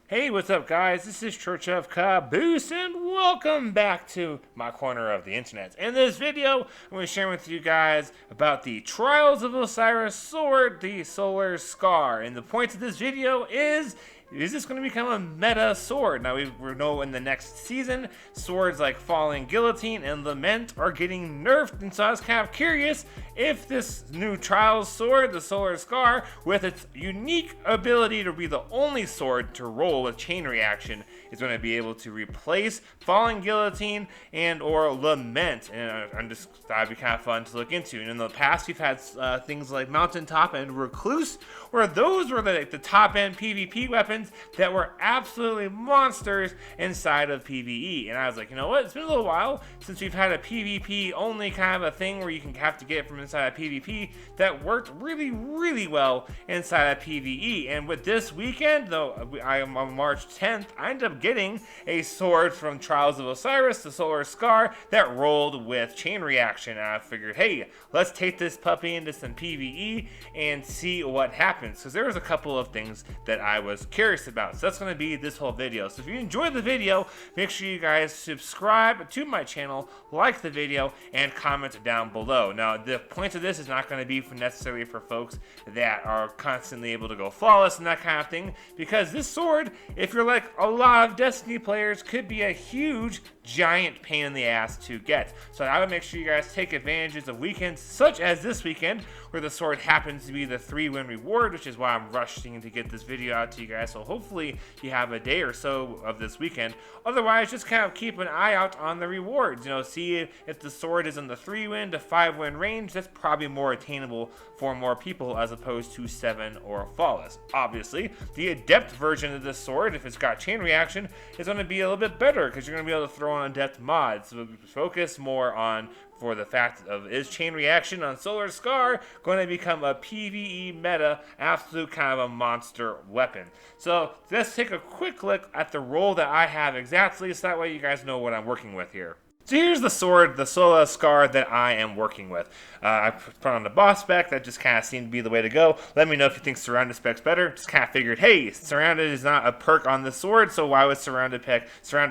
Hey, what's up, guys? This is Church of Caboose, and welcome back to my corner of the internet. In this video, I'm going to share with you guys about the Trials of Osiris sword, the Solar Scar. And the point of this video is this going to become a meta sword? Now, we know in the next season, swords like Falling Guillotine and Lament are getting nerfed, and so I was kind of curious if this new Trials sword, the Solar Scar, with its unique ability to be the only sword to roll with chain reaction, is going to be able to replace Falling Guillotine and or Lament. And I'm just thought it'd be kind of fun to look into. And in the past, we've had things like Mountaintop and Recluse, where those were the top end PvP weapons that were absolutely monsters inside of PvE. And I was like, you know what? It's been a little while since we've had a PvP only kind of a thing where you can have to get it from inside of PvP that worked really, really well inside of PvE. And with this weekend, though, I am on March 10th, I ended up getting a sword from Trials of Osiris, the Solar Scar, that rolled with chain reaction. And I figured, hey, let's take this puppy into some PvE and see what happens. Because there was a couple of things that I was curious about. So that's going to be this whole video. So if you enjoyed the video, make sure you guys subscribe to my channel, like the video, and comment down below. Now, the point of this is not going to be necessarily for folks that are constantly able to go flawless and that kind of thing, because this sword, if you're like a lot of Destiny players, could be a huge, giant pain in the ass to get. So I would make sure you guys take advantages of weekends such as this weekend, where the sword happens to be the 3-win reward, which is why I'm rushing to get this video out to you guys. So hopefully you have a day or so of this weekend. Otherwise, just kind of keep an eye out on the rewards. You know, see if the sword is in the 3-win to 5-win range. That's probably more attainable for more people as opposed to 7 or flawless. Obviously, the adept version of this sword, if it's got chain reaction, is going to be a little bit better because you're going to be able to throw on adept mods. So focus more on for the fact of, is chain reaction on Solar Scar going to become a PvE meta absolute kind of a monster weapon? So let's take a quick look at the role that I have exactly, so that way you guys know what I'm working with here. So here's the sword, the Solar Scar, that I am working with. I put on the boss spec. That just kind of seemed to be the way to go. Let me know if you think surrounded spec's better. Just kind of figured, hey, surrounded is not a perk on this sword, so why would surrounded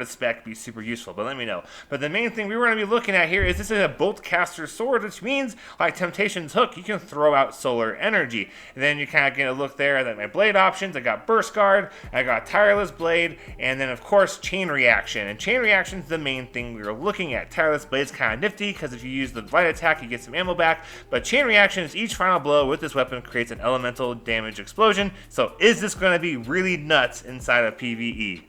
spec be super useful? But let me know. But the main thing we were going to be looking at here is this is a bolt caster sword, which means, like Temptation's Hook, you can throw out solar energy. And then you kind of get a look there at my blade options. I got Burst Guard, I got Tireless Blade, and then of course Chain Reaction. And Chain Reaction is the main thing we were looking at. Tireless Blade's kind of nifty because if you use the light attack, you get some ammo back. But Chain Reaction is each final blow with this weapon creates an elemental damage explosion. So is this going to be really nuts inside of PvE?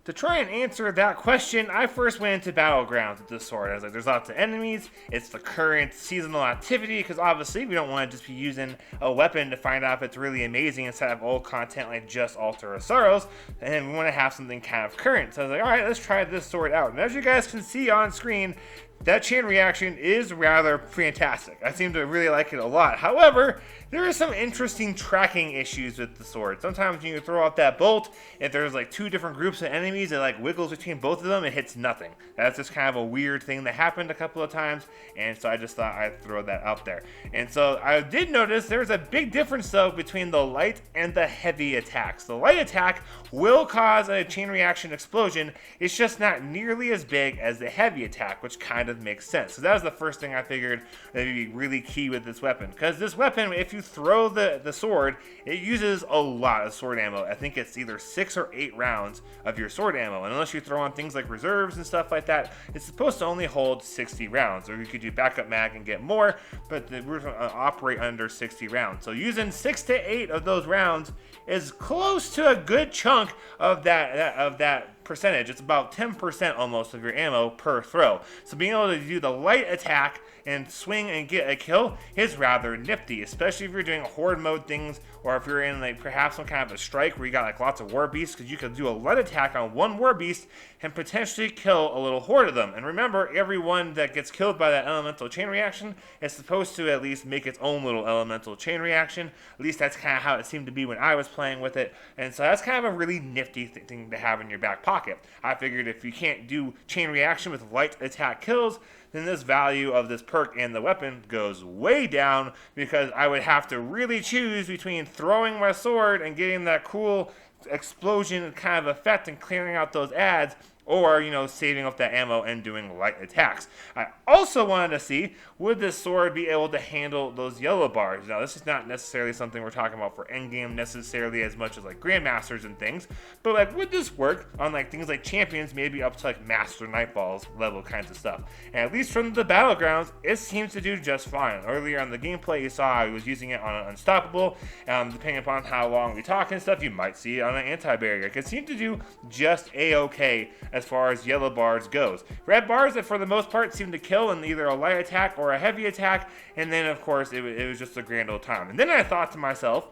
To try and answer that question, I first went into Battlegrounds with this sword. I was like, there's lots of enemies, it's the current seasonal activity, because obviously we don't want to just be using a weapon to find out if it's really amazing instead of old content like just Altar of Sorrows, and we want to have something kind of current. So I was like, alright, let's try this sword out. And as you guys can see on screen, that chain reaction is rather fantastic. I seem to really like it a lot. However, there are some interesting tracking issues with the sword. Sometimes when you throw out that bolt, if there's like two different groups of enemies, it like wiggles between both of them, it hits nothing. That's just kind of a weird thing that happened a couple of times, and so I just thought I'd throw that out there. And so I did notice there's a big difference though between the light and the heavy attacks. The light attack will cause a chain reaction explosion. It's just not nearly as big as the heavy attack, which kind of makes sense. So that was the first thing I figured that would be really key with this weapon, because this weapon, if you throw the sword, it uses a lot of sword ammo. I think it's either 6 or 8 rounds of your sword ammo, and unless you throw on things like reserves and stuff like that, it's supposed to only hold 60 rounds, or you could do backup mag and get more, but we're going to operate under 60 rounds. So using 6 to 8 of those rounds is close to a good chunk of that percentage. It's about 10% almost of your ammo per throw. So being able to do the light attack and swing and get a kill is rather nifty, especially if you're doing horde mode things, or if you're in like perhaps some kind of a strike where you got like lots of war beasts, because you could do a light attack on one war beast and potentially kill a little horde of them. And remember, everyone that gets killed by that elemental chain reaction is supposed to at least make its own little elemental chain reaction. At least that's kind of how it seemed to be when I was playing with it. And so that's kind of a really nifty thing to have in your back pocket. I figured if you can't do chain reaction with light attack kills, then this value of this perk and the weapon goes way down, because I would have to really choose between throwing my sword and getting that cool explosion kind of effect and clearing out those ads, or, saving up that ammo and doing light attacks. I also wanted to see, would this sword be able to handle those yellow bars? Now, this is not necessarily something we're talking about for endgame necessarily as much as like Grandmasters and things, but like, would this work on like things like Champions, maybe up to like Master Nightballs level kinds of stuff? And at least from the Battlegrounds, it seems to do just fine. Earlier on the gameplay, you saw I was using it on an Unstoppable. Depending upon how long we talk and stuff, you might see it on an anti-barrier. It can seem to do just a-okay as far as yellow bars goes. Red bars that for the most part seem to kill in either a light attack or a heavy attack, and then of course it was just a grand old time. And then I thought to myself,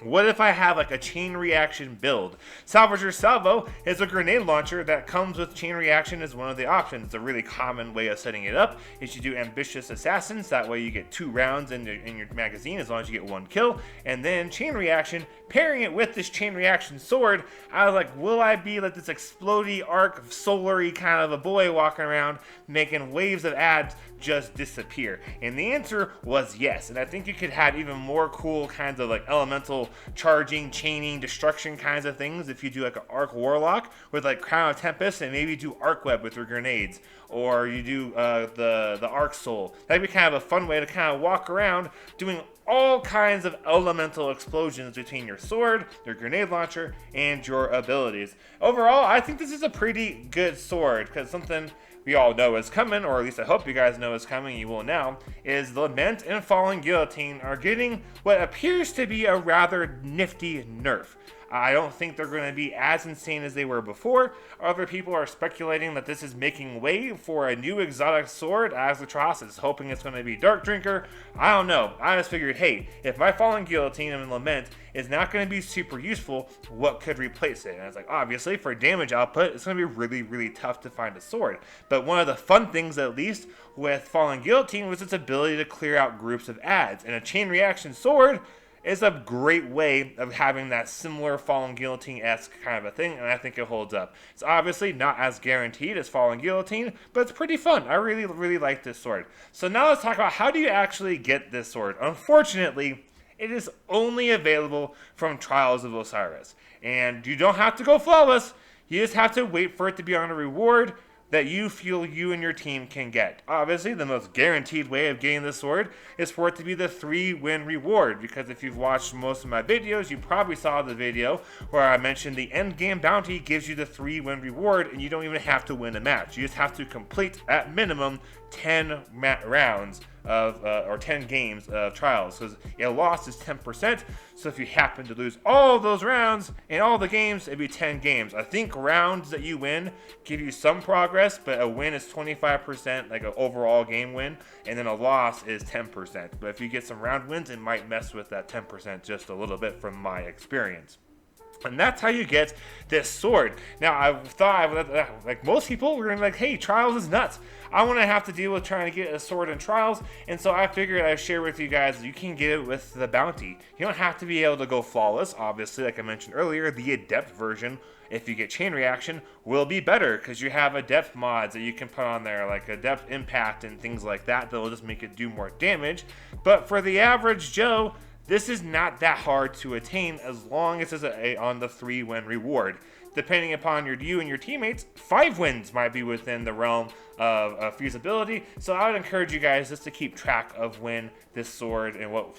what if I have like a chain reaction build? Salvager Salvo is a grenade launcher that comes with chain reaction as one of the options. It's a really common way of setting it up is you do Ambitious Assassins. That way you get 2 rounds in your magazine as long as you get 1 kill. And then chain reaction, pairing it with this chain reaction sword, I was like, will I be like this explodey arc solar-y kind of a boy walking around making waves of ads just disappear? And the answer was yes. And I think you could have even more cool kinds of like elemental charging, chaining, destruction kinds of things if you do like an Arc Warlock with like Crown of Tempest and maybe do Arc Web with your grenades, or you do the Arc Soul. That'd be kind of a fun way to kind of walk around doing all kinds of elemental explosions between your sword, your grenade launcher, and your abilities. Overall, I think this is a pretty good sword, because something we all know is coming, or at least I hope you guys know is coming, you will now, is Lament and Falling Guillotine are getting what appears to be a rather nifty nerf. I don't think they're going to be as insane as they were before. Other people are speculating that this is making way for a new exotic sword. Azatros is hoping it's going to be Dark Drinker. I don't know. I just figured, hey, if my Falling Guillotine and Lament is not going to be super useful, what could replace it? And it's like, obviously, for damage output, it's going to be really, really tough to find a sword. But one of the fun things, at least, with Falling Guillotine was its ability to clear out groups of ads. And a chain reaction sword is a great way of having that similar Fallen Guillotine-esque kind of a thing, and I think it holds up. It's obviously not as guaranteed as Fallen Guillotine, but it's pretty fun. I really, really like this sword. So now let's talk about how do you actually get this sword. Unfortunately, it is only available from Trials of Osiris, and you don't have to go flawless. You just have to wait for it to be on a reward that you feel you and your team can get. Obviously, the most guaranteed way of getting this sword is for it to be the 3-win reward, because if you've watched most of my videos, you probably saw the video where I mentioned the end game bounty gives you the 3-win reward, and you don't even have to win a match. You just have to complete, at minimum, 10 rounds of or 10 games of trials, because a loss is 10%. So if you happen to lose all those rounds in all the games, it'd be 10 games. I think rounds that you win give you some progress, but a win is 25%, like an overall game win, and then a loss is 10%. But if you get some round wins, it might mess with that 10% just a little bit from my experience. And that's how you get this sword. Now, I thought, like most people, were going to be like, hey, Trials is nuts. I want to have to deal with trying to get a sword in Trials. And so I figured I'd share with you guys, you can get it with the bounty. You don't have to be able to go flawless. Obviously, like I mentioned earlier, the Adept version, if you get chain reaction, will be better, because you have Adept mods that you can put on there, like Adept Impact and things like that will just make it do more damage. But for the average Joe, this is not that hard to attain as long as it's on the 3-win reward. Depending upon you and your teammates, 5 wins might be within the realm of feasibility. So I would encourage you guys just to keep track of when this sword and what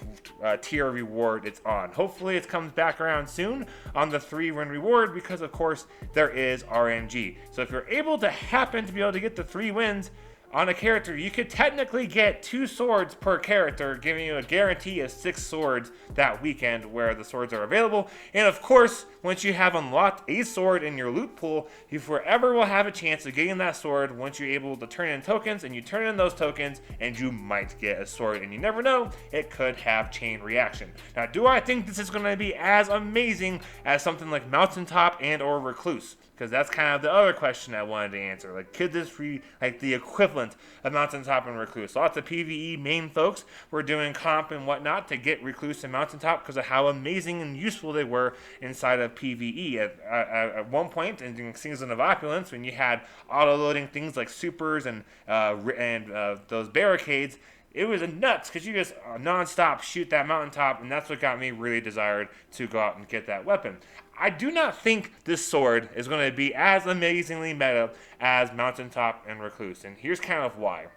tier reward it's on. Hopefully it comes back around soon on the 3-win reward, because of course there is RNG. So if you're able to happen to be able to get the 3 wins on a character, you could technically get 2 swords per character, giving you a guarantee of 6 swords that weekend where the swords are available. And of course, once you have unlocked a sword in your loot pool, you forever will have a chance of getting that sword once you're able to turn in tokens, and you turn in those tokens and you might get a sword, and you never know, it could have chain reaction. Now, do I think this is going to be as amazing as something like Mountaintop and or Recluse? Because that's kind of the other question I wanted to answer. Like, could this be like the equivalent of Mountaintop and Recluse? Lots of PvE main folks were doing comp and whatnot to get Recluse and Mountaintop because of how amazing and useful they were inside of PvE. At one point in Season of Opulence, when you had auto-loading things like supers and those barricades, it was nuts, because you just non-stop shoot that Mountaintop, and that's what got me really desired to go out and get that weapon. I do not think this sword is going to be as amazingly meta as Mountaintop and Recluse, and here's kind of why.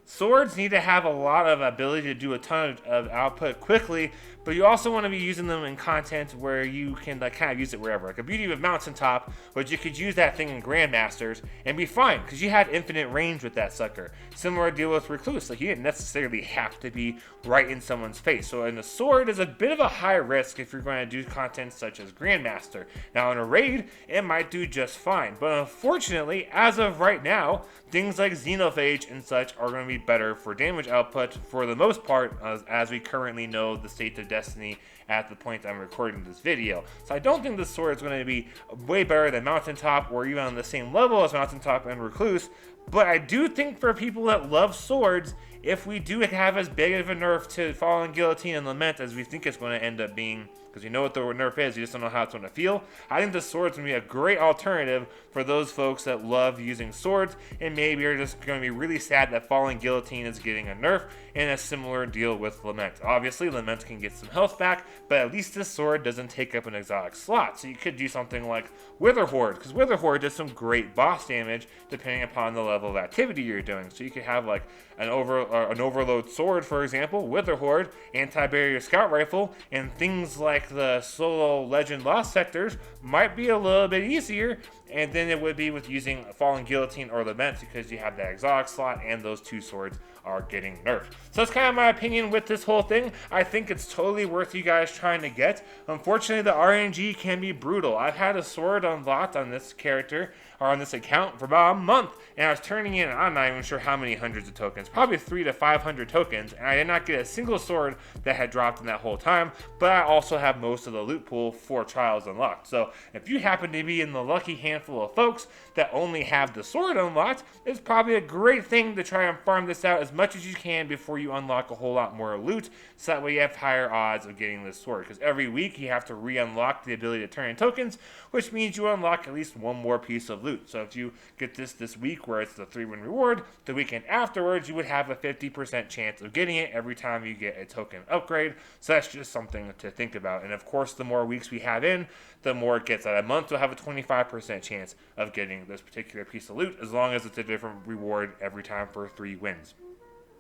Swords need to have a lot of ability to do a ton of output quickly, but you also want to be using them in content where you can kind of use it wherever. Like a beauty of Mountaintop, which you could use that thing in Grandmasters and be fine, because you had infinite range with that sucker. Similar deal with Recluse, like you didn't necessarily have to be right in someone's face. So in the sword is a bit of a high risk if you're going to do content such as Grandmaster. Now in a raid, it might do just fine, but unfortunately, as of right now, things like Xenophage and such are going to be better for damage output for the most part, as we currently know the state of Destiny at the point I'm recording this video. So I don't think this sword is going to be way better than Mountaintop or even on the same level as Mountaintop and Recluse, but I do think for people that love swords, if we do have as big of a nerf to Fallen Guillotine and Lament as we think it's going to end up being, because you know what the nerf is, you just don't know how it's going to feel, I think the sword's going to be a great alternative for those folks that love using swords and maybe are just going to be really sad that Fallen Guillotine is getting a nerf, and a similar deal with Lament. Obviously, Lament can get some health back, but at least this sword doesn't take up an exotic slot, so you could do something like Witherhoard, because Witherhoard does some great boss damage depending upon the level of activity you're doing. So you could have like an overload sword, for example, Witherhoard, anti-barrier scout rifle, and things like the solo legend lost sectors might be a little bit easier, and then it would be with using Fallen Guillotine or Lament because you have that exotic slot and those two swords are getting nerfed. So that's kind of my opinion with this whole thing. I think it's totally worth you guys trying to get. Unfortunately, the RNG can be brutal. I've had a sword unlocked on this character or on this account for about a month, and I was turning in, I'm not even sure how many hundreds of tokens, probably 300 to 500 tokens, and I did not get a single sword that had dropped in that whole time, but I also have most of the loot pool for trials unlocked. So if you happen to be in the lucky handful of folks that only have the sword unlocked, it's probably a great thing to try and farm this out as much as you can before you unlock a whole lot more loot, so that way you have higher odds of getting this sword, because every week you have to re-unlock the ability to turn in tokens, which means you unlock at least one more piece of loot. So if you get this week where it's the 3-win reward, the weekend afterwards you would have a 50% chance of getting it every time you get a token upgrade. So that's just something to think about. And of course, the more weeks we have in, the more it gets. At a month, we'll have a 25% chance of getting this particular piece of loot, as long as it's a different reward every time for 3 wins.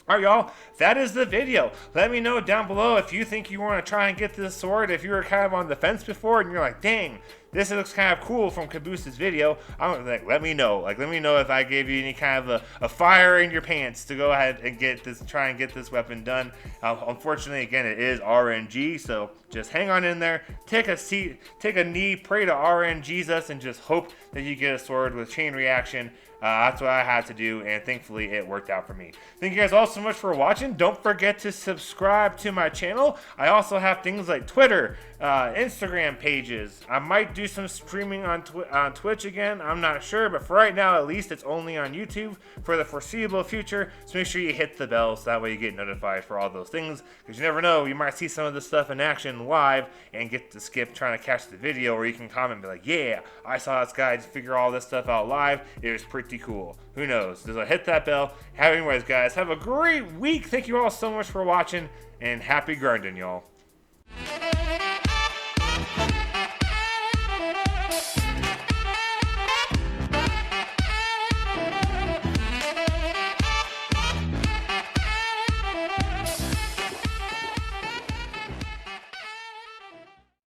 Alright, y'all, that is the video. Let me know down below if you think you want to try and get this sword, if you were kind of on the fence before and you're like, dang, this looks kind of cool from Caboose's video. I'm like, let me know. Like, let me know if I gave you any kind of a fire in your pants to go ahead and get this, try and get this weapon done. Unfortunately, again, it is RNG, so just hang on in there, take a seat, take a knee, pray to RNGesus, and just hope that you get a sword with chain reaction. That's what I had to do, and thankfully it worked out for me. Thank you guys all so much for watching. Don't forget to subscribe to my channel. I also have things like Twitter, Instagram pages. I might do some streaming on Twitch again. I'm not sure, but for right now, at least it's only on YouTube for the foreseeable future. So make sure you hit the bell so that way you get notified for all those things, because you never know, you might see some of this stuff in action live and get to skip trying to catch the video, or you can comment and be like, yeah, I saw this guy figure all this stuff out live. It was pretty cool. Who knows? Just hit that bell. Anyways, guys, have a great week. Thank you all so much for watching, and happy grinding, y'all.